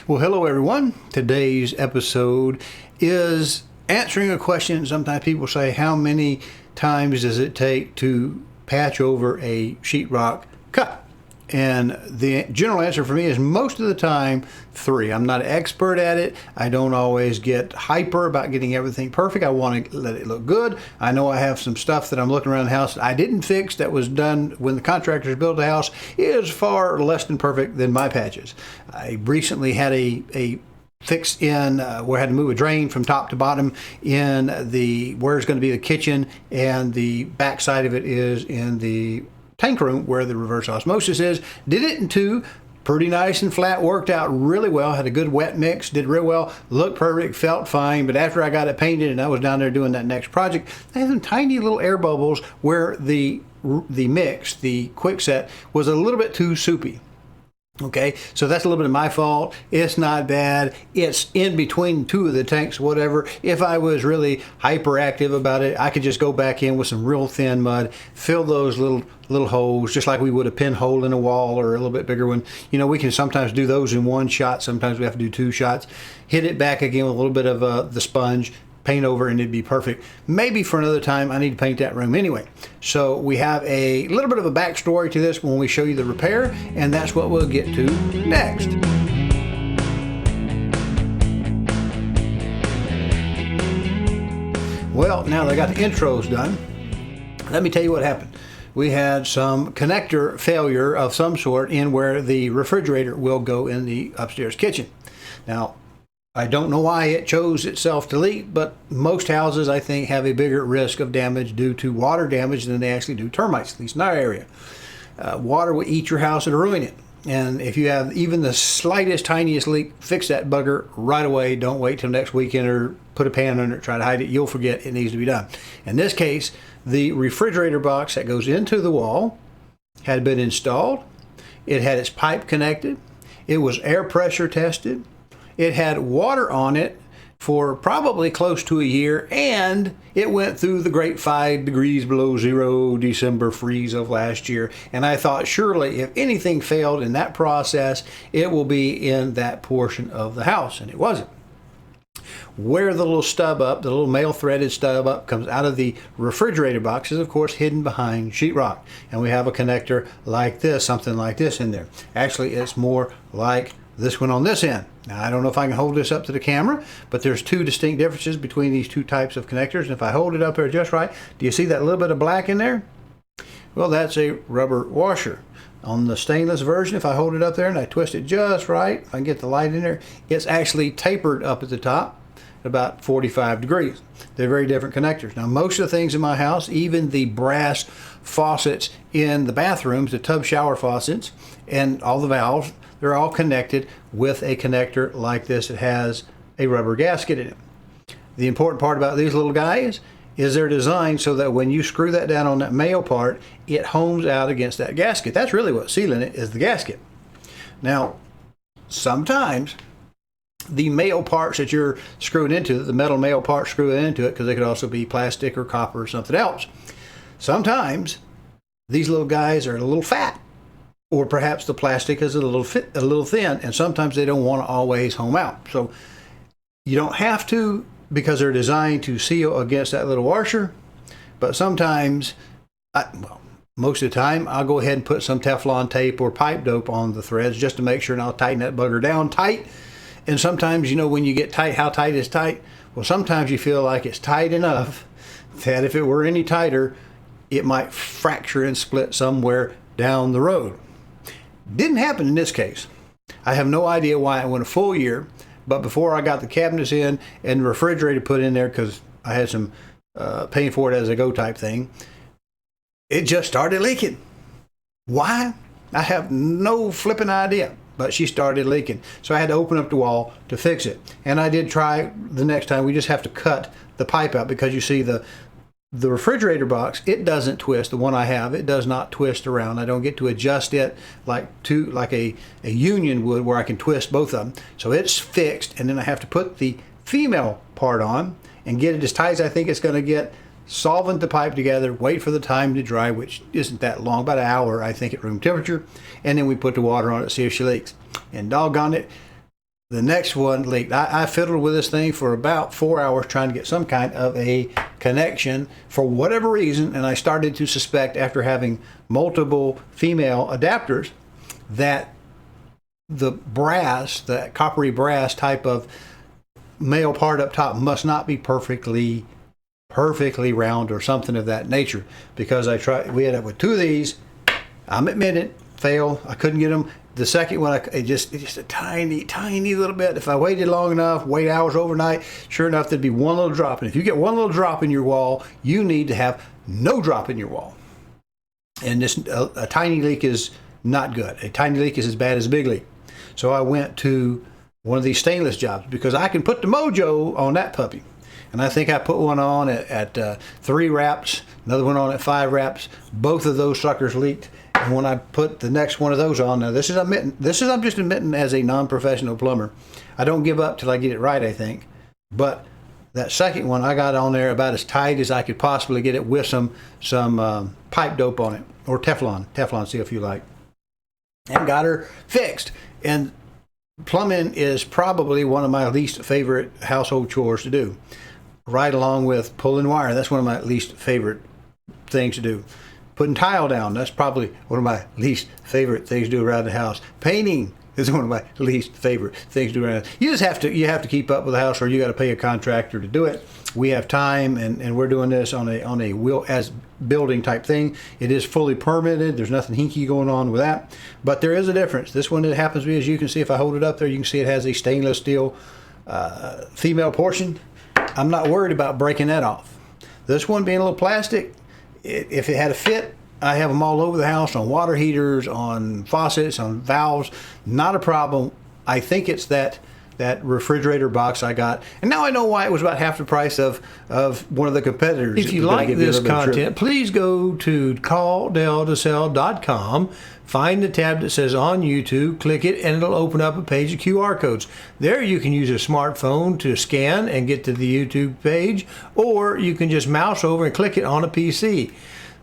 Well, hello everyone. Today's episode is answering a question. Sometimes people say, how many times does it take to patch over a sheetrock cut? And the general answer for me is most of the time 3. I'm not an expert at it. I don't always get hyper about getting everything perfect. I want to let it look good. I know I have some stuff that I'm looking around the house that I didn't fix that was done when the contractors built the house is far less than perfect than my patches. I recently had a fix in where I had to move a drain from top to bottom in the where it's going to be the kitchen, and the back side of it is in the tank room where the reverse osmosis is. Did it in 2, pretty nice and flat, worked out really well, had a good wet mix, did real well, looked perfect, felt fine. But after I got it painted and I was down there doing that next project, I had some tiny little air bubbles where the mix, the quickset, was a little bit too soupy. Okay, so that's a little bit of my fault. It's not bad. It's in between 2 of the tanks, whatever. If I was really hyperactive about it, I could just go back in with some real thin mud, fill those little holes, just like we would a pinhole in a wall or a little bit bigger one. You know, we can sometimes do those in 1 shot. Sometimes we have to do 2 shots. Hit it back again with a little bit of the sponge, paint over, and it'd be perfect. Maybe for another time I need to paint that room anyway. So we have a little bit of a backstory to this when we show you the repair, and that's what we'll get to next. Well, now that I got the intros done, let me tell you what happened. We had some connector failure of some sort in where the refrigerator will go in the upstairs kitchen. Now, I don't know why it chose itself to leak, but most houses, I think, have a bigger risk of damage due to water damage than they actually do termites, at least in our area. Water will eat your house and ruin it. And if you have even the slightest, tiniest leak, fix that bugger right away. Don't wait till next weekend or put a pan under it, try to hide it. You'll forget it needs to be done. In this case, the refrigerator box that goes into the wall had been installed. It had its pipe connected. It was air pressure tested. It had water on it for probably close to a year, and it went through the great 5 degrees below zero December freeze of last year. And I thought, surely if anything failed in that process, it will be in that portion of the house, and it wasn't. Where the little stub up, the little male threaded stub up comes out of the refrigerator box is, of course, hidden behind sheetrock. And we have a connector like this, something like this in there. Actually, it's more like this one on this end. Now, I don't know if I can hold this up to the camera, but there's 2 distinct differences between these 2 types of connectors. And if I hold it up there just right, do you see that little bit of black in there? Well, that's a rubber washer. On the stainless version, if I hold it up there and I twist it just right, if I can get the light in there, it's actually tapered up at the top at about 45 degrees. They're very different connectors. Now, most of the things in my house, even the brass faucets in the bathrooms, the tub shower faucets, and all the valves, they're all connected with a connector like this. It has a rubber gasket in it. The important part about these little guys is they're designed so that when you screw that down on that male part, it homes out against that gasket. That's really what's sealing it, is the gasket. Now, sometimes the male parts that you're screwing into, the metal male part screwing into it, because they could also be plastic or copper or something else. Sometimes these little guys are a little fat, or perhaps the plastic is a little thin, and sometimes they don't want to always home out. So you don't have to, because they're designed to seal against that little washer. But sometimes, most of the time, I'll go ahead and put some Teflon tape or pipe dope on the threads just to make sure, and I'll tighten that bugger down tight. And sometimes, you know, when you get tight, how tight is tight? Well, sometimes you feel like it's tight enough that if it were any tighter, it might fracture and split somewhere down the road. Didn't happen in this case. I have no idea why it went a full year, but before I got the cabinets in and the refrigerator put in there, because I had some paying for it as a go type thing, it just started leaking. Why? I have no flipping idea, but she started leaking. So I had to open up the wall to fix it. And I did try the next time. We just have to cut the pipe out, because you see the refrigerator box, it doesn't twist. The one I have, it does not twist around. I don't get to adjust it like a union would, where I can twist both of them. So it's fixed, and then I have to put the female part on and get it as tight as I think it's going to get, solvent the pipe together, wait for the time to dry, which isn't that long, about an hour, I think, at room temperature, and then we put the water on it, see if she leaks. And doggone it, The next one leaked. I fiddled with this thing for about 4 hours trying to get some kind of a connection for whatever reason, and I started to suspect after having multiple female adapters that the brass, the coppery brass type of male part up top must not be perfectly round or something of that nature, because we ended up with 2 of these. I'm admitting, fail. I couldn't get them. The second one, it just a tiny little bit. If I waited long enough, wait hours overnight, sure enough, there'd be one little drop. And if you get one little drop in your wall, you need to have no drop in your wall. And this a tiny leak is not good. A tiny leak is as bad as a big leak. So I went to one of these stainless jobs because I can put the mojo on that puppy. And I think I put one on at 3 wraps, another one on at 5 wraps. Both of those suckers leaked. And when I put the next one of those on, now I'm just admitting as a non-professional plumber. I don't give up till I get it right, I think. But that second one, I got on there about as tight as I could possibly get it with some pipe dope on it, or Teflon seal if you like, and got her fixed. And plumbing is probably one of my least favorite household chores to do, right along with pulling wire. That's one of my least favorite things to do. Putting tile down, that's probably one of my least favorite things to do around the house. Painting is one of my least favorite things to do around the house. You have to keep up with the house, or you got to pay a contractor to do it. We have time, and we're doing this on a will as building type thing. It is fully permitted. There's nothing hinky going on with that, but there is a difference. This one, it happens to be, as you can see, if I hold it up there, you can see it has a stainless steel female portion. I'm not worried about breaking that off. This one being a little plastic, if it had a fit, I have them all over the house, on water heaters, on faucets, on valves. Not a problem. I think it's that refrigerator box I got. And now I know why it was about half the price of one of the competitors. If you like this content, please go to calldeltosell.com, find the tab that says on YouTube, click it, and it'll open up a page of QR codes. There you can use a smartphone to scan and get to the YouTube page, or you can just mouse over and click it on a PC.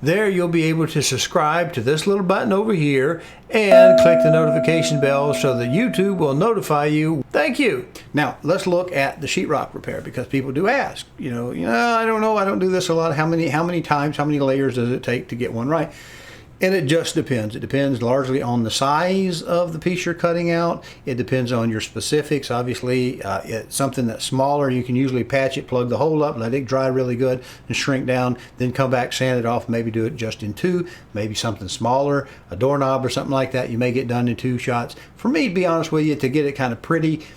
There you'll be able to subscribe to this little button over here and click the notification bell so that YouTube will notify you. Thank you. Now let's look at the sheetrock repair, because people do ask, I don't know, I don't do this a lot. How many times, how many layers does it take to get one right? And it just depends. It depends largely on the size of the piece you're cutting out. It depends on your specifics. Obviously, it's something that's smaller, you can usually patch it, plug the hole up, let it dry really good, and shrink down, then come back, sand it off, maybe do it just in 2. Maybe something smaller, a doorknob or something like that, you may get done in 2 shots. For me, to be honest with you, to get it kind of pretty,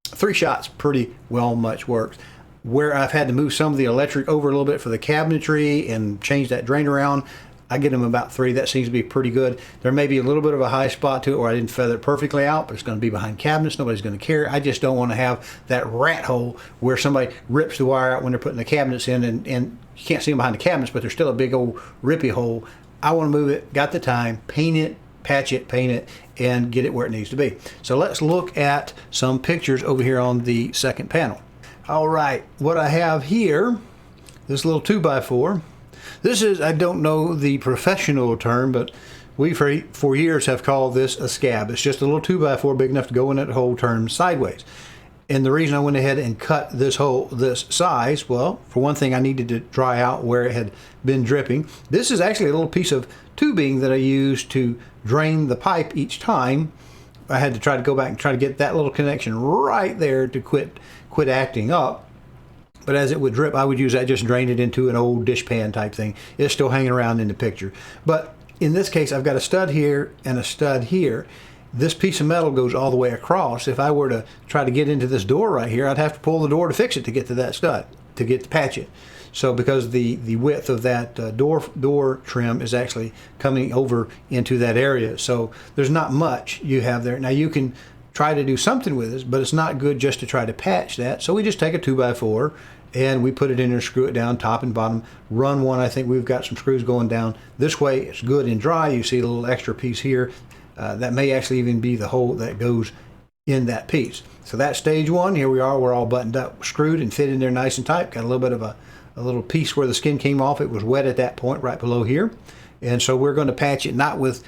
3 shots pretty well much works. Where I've had to move some of the electric over a little bit for the cabinetry and change that drain around, I get them about 3. That seems to be pretty good. There may be a little bit of a high spot to it where I didn't feather it perfectly out, but it's going to be behind cabinets. Nobody's going to care. I just don't want to have that rat hole where somebody rips the wire out when they're putting the cabinets in, and you can't see them behind the cabinets, but there's still a big old rippy hole. I want to move it, got the time, paint it, patch it, paint it, and get it where it needs to be. So let's look at some pictures over here on the second panel. All right, what I have here, this little 2x4. This is, I don't know the professional term, but we for years have called this a scab. It's just a little 2x4 big enough to go in that hole, turn sideways. And the reason I went ahead and cut this hole this size, well, for one thing, I needed to dry out where it had been dripping. This is actually a little piece of tubing that I used to drain the pipe each time. I had to try to go back and try to get that little connection right there to quit acting up. But as it would drip, I would use that, just drain it into an old dishpan type thing. It's still hanging around in the picture. But in this case, I've got a stud here and a stud here. This piece of metal goes all the way across. If I were to try to get into this door right here, I'd have to pull the door to fix it to get to that stud, to patch it. So because the width of that door trim is actually coming over into that area. So there's not much you have there. Now you can try to do something with this, but it's not good just to try to patch that. So we just take a 2x4 and we put it in there, screw it down top and bottom, run one. I think we've got some screws going down this way. It's good and dry. You see a little extra piece here. That may actually even be the hole that goes in that piece. So that's stage 1. Here we are. We're all buttoned up, screwed and fit in there nice and tight. Got a little bit of a little piece where the skin came off. It was wet at that point right below here. And so we're going to patch it not with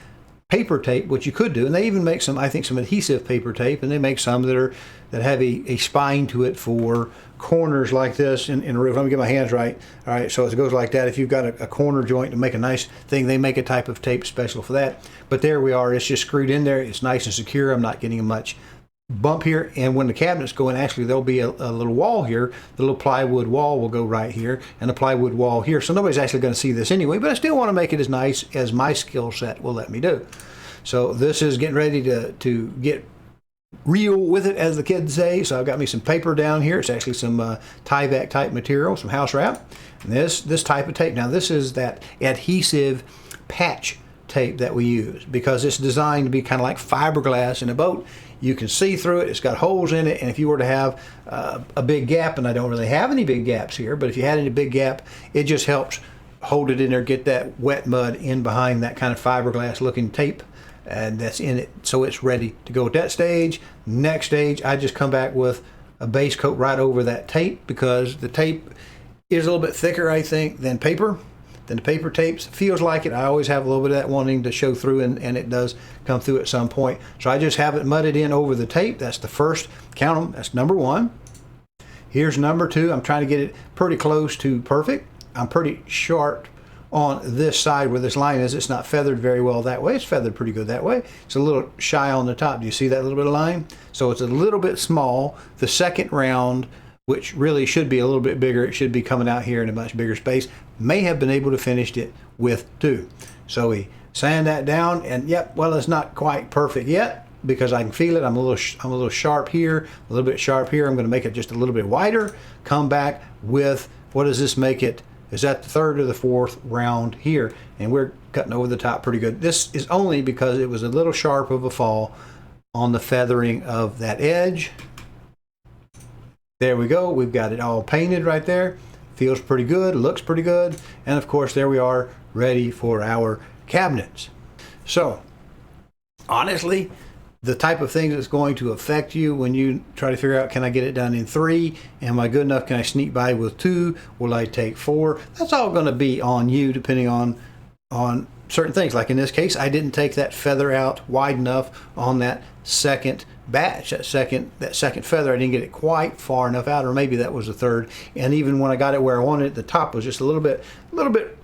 paper tape, which you could do, and they even make some, I think, some adhesive paper tape, and they make some that have a spine to it for corners like this in a roof. Let me get my hands right. All right, so it goes like that. If you've got a corner joint to make a nice thing, they make a type of tape special for that. But there we are. It's just screwed in there. It's nice and secure. I'm not getting much bump here, and when the cabinets go in, actually there'll be a little wall here. The little plywood wall will go right here, and the plywood wall here, so nobody's actually going to see this anyway, but I still want to make it as nice as my skill set will let me do. So this is getting ready to get real with it, as the kids say. So I've got me some paper down here. It's actually some Tyvek type material, some house wrap, and this type of tape. Now this is that adhesive patch tape that we use, because it's designed to be kind of like fiberglass in a boat. You can see through it. It's got holes in it, and if you were to have a big gap, and I don't really have any big gaps here, but if you had any big gap, it just helps hold it in there, get that wet mud in behind that kind of fiberglass looking tape, and that's in it, so it's ready to go at that stage. Next stage, I just come back with a base coat right over that tape, because the tape is a little bit thicker, I think, than the paper tapes. Feels like it. I always have a little bit of that wanting to show through, and it does come through at some point. So I just have it mudded in over the tape. That's the first, count them, that's number one. Here's number two. I'm trying to get it pretty close to perfect. I'm pretty sharp on this side where this line is. It's not feathered very well that way. It's feathered pretty good that way. It's a little shy on the top. Do you see that little bit of line? So it's a little bit small. The second round, which really should be a little bit bigger, it should be coming out here in a much bigger space, may have been able to finish it with two. So we sand that down, and yep, well, it's not quite perfect yet, because I can feel it. I'm a little sharp here, a little bit sharp here. I'm going to make it just a little bit wider. Come back with, what does this make it? Is that the third or the fourth round here? And we're cutting over the top pretty good. This is only because it was a little sharp of a fall on the feathering of that edge. There we go. We've got it all painted right there. Feels pretty good, looks pretty good. And of course, there we are, ready for our cabinets. So, honestly, the type of things that's going to affect you when you try to figure out, can I get it done in 3? Am I good enough? Can I sneak by with 2? Will I take 4? That's all going to be on you, depending on certain things. Like in this case, I didn't take that feather out wide enough on that second batch, that second feather. I didn't get it quite far enough out, or maybe that was the third. And even when I got it where I wanted it, the top was just a little bit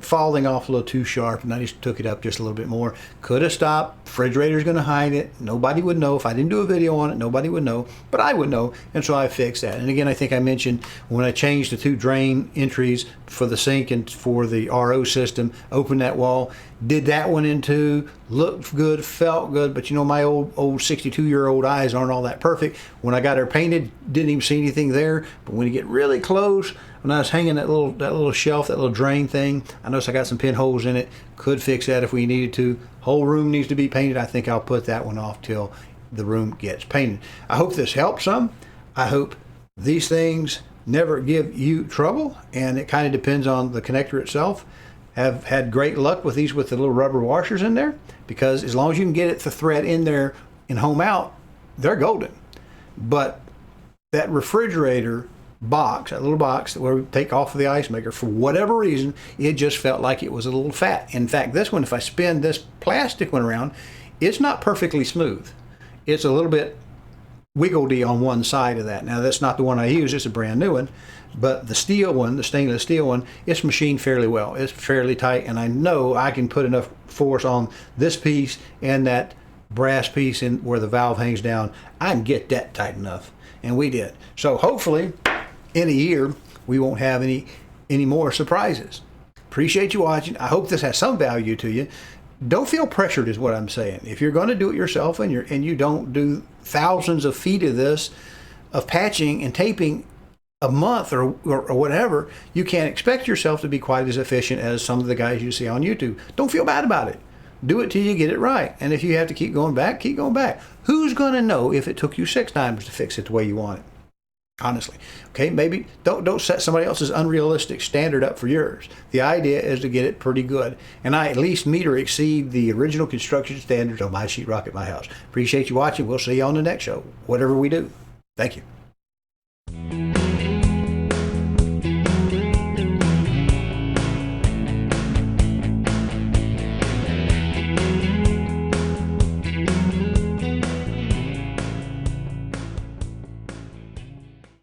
falling off a little too sharp, and I just took it up just a little bit more. Could have stopped. Refrigerator's going to hide it. Nobody would know. If I didn't do a video on it, nobody would know, but I would know, and so I fixed that. And again, I think I mentioned when I changed the 2 drain entries for the sink and for the RO system, opened that wall, did that one in 2, looked good, felt good, but you know, my old 62-year-old eyes aren't all that perfect. When I got her painted, didn't even see anything there, but when you get really close, when I was hanging that little shelf, that little drain thing, I noticed I got some pinholes in it. Could fix that if we needed to. Whole room needs to be painted. I think I'll put that one off till the room gets painted. I hope this helps some. I hope these things never give you trouble, and it kind of depends on the connector itself. Have had great luck with these with the little rubber washers in there, because as long as you can get it, the thread in there and home out, they're golden. But that refrigerator box, that little box where we take off of the ice maker, for whatever reason, it just felt like it was a little fat. In fact, this one, if I spin this plastic one around, it's not perfectly smooth. It's a little bit wiggledy on one side of that. Now, that's not the one I use. It's a brand new one. But the steel one, the stainless steel one, it's machined fairly well. It's fairly tight, and I know I can put enough force on this piece and that brass piece in where the valve hangs down. I can get that tight enough, and we did. So hopefully, in a year, we won't have any more surprises. Appreciate you watching. I hope this has some value to you. Don't feel pressured is what I'm saying. If you're going to do it yourself and you don't do thousands of feet of this, of patching and taping a month or whatever, you can't expect yourself to be quite as efficient as some of the guys you see on YouTube. Don't feel bad about it. Do it till you get it right. And if you have to keep going back, keep going back. Who's going to know if it took you 6 times to fix it the way you want it? Honestly. Okay, maybe don't set somebody else's unrealistic standard up for yours. The idea is to get it pretty good. And I at least meet or exceed the original construction standards on my sheetrock at my house. Appreciate you watching. We'll see you on the next show, whatever we do. Thank you.